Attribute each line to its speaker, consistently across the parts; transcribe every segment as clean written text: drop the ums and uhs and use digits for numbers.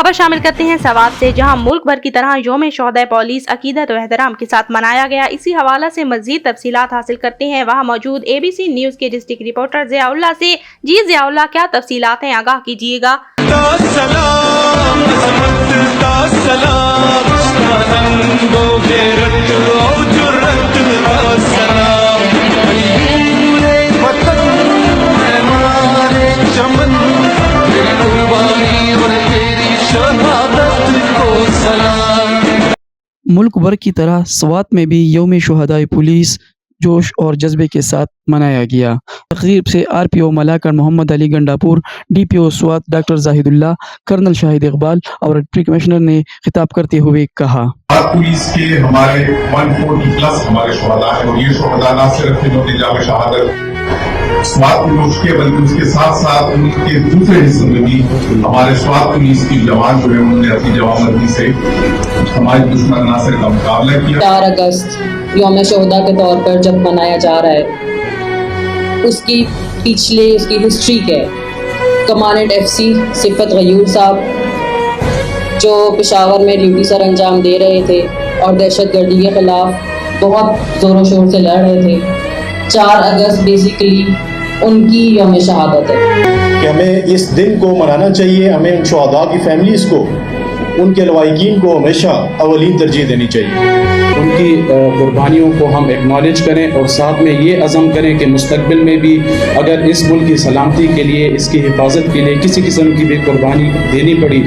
Speaker 1: खबर शामिल करते हैं सवात से, जहां मुल्क भर की तरह यौम शोहदा पुलिस अकीदत और एहतराम के साथ मनाया गया। इसी हवाला से मजीद तफसीलात हासिल करते हैं वहां मौजूद ABC न्यूज के डिस्ट्रिक्ट रिपोर्टर ज़ियाउल्लाह से। जी ज़ियाउल्लाह, क्या तफसीलात हैं, आगाह कीजिएगा।
Speaker 2: मुल्क भर की तरह स्वात में भी यौम शुहदाए पुलिस जोश और जज्बे के साथ मनाया गया। तकरीब से RPO Malakand Muhammad Ali Gandapur, DPO Swat doctor Zahidullah, colonel Shahid Iqbal और डिप्टी कमिश्नर ने खिताब करते हुए कहा,
Speaker 3: पुलिस के हमारे 140 प्लस हमारे शुहदा हैं और ये शुहदा न सिर्फ इन्होंने जाम शहादत स्वात पुलिस के बल्कि उसके साथ साथ उनके दूसरे हिस्सों में भी हमारे स्वात पुलिस की जवान जो है उन्होंने अपनी जवाबदेही से हमारे दुश्मन नासिर का मुकाबला किया।
Speaker 4: 4 अगस्त यौम शोहदा के तौर पर जब मनाया जा रहा है, उसकी उसकी हिस्ट्री क्या है। कमांडेंट FC सिफत गयूर साहब जो पेशावर में ड्यूटी सर अंजाम दे रहे थे और दहशतगर्दी के खिलाफ बहुत ज़ोरों शोर से लड़ रहे थे। 4 अगस्त बेसिकली उनकी यौम शहादत है
Speaker 5: कि हमें इस दिन को मनाना चाहिए। हमें उन शुहदा की फैमिलीज़ को, उनके लवाहिकीन को हमेशा अवलीन तरजीह देनी चाहिए।
Speaker 6: उनकी कुर्बानियों को हम एक्नॉलेज करें और साथ में ये अज़म करें कि मुस्तक़बिल में भी अगर इस मुल्क की सलामती के लिए, इसकी हिफाजत के लिए किसी किस्म की भी कुर्बानी देनी पड़ी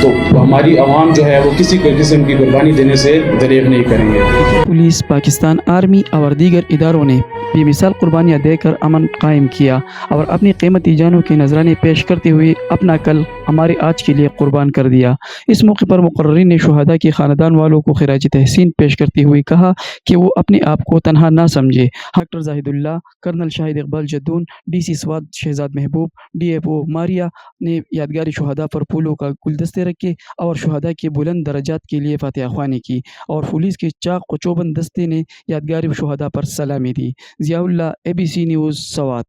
Speaker 6: तो हमारी आवाम जो है वो किसी किस्म की कुर्बानी देने से दरेग नहीं करेंगे।
Speaker 2: पुलिस, पाकिस्तान आर्मी और दीगर इदारों ने बेमिसाल कुर्बानियाँ देकर अमन कायम किया और अपनी कीमती जानों के नजराने पेश करते हुए अपना कल हमारे आज के लिए कुर्बान कर दिया। इस मौके पर मुकर्रिरीन ने शुहदा के ख़ानदान वालों को खिराज तहसीन पेश करते हुए कहा कि वो अपने आप को तनहा ना समझे। Doctor Zahidullah, colonel Shahid Iqbal Jaddoon, DC Swat Shahzad Mehboob, DFO Maria ने यादगारी शुहदा पर फूलों का गुलदस्ते रखे और शुहदा के बुलंद दर्जात के लिए फातिहा ख्वानी की और पुलिस के चाक व चौबंद दस्ते ने यादगारी शुहदा पर सलामी दी। Ziaullah, ABC news, Swat.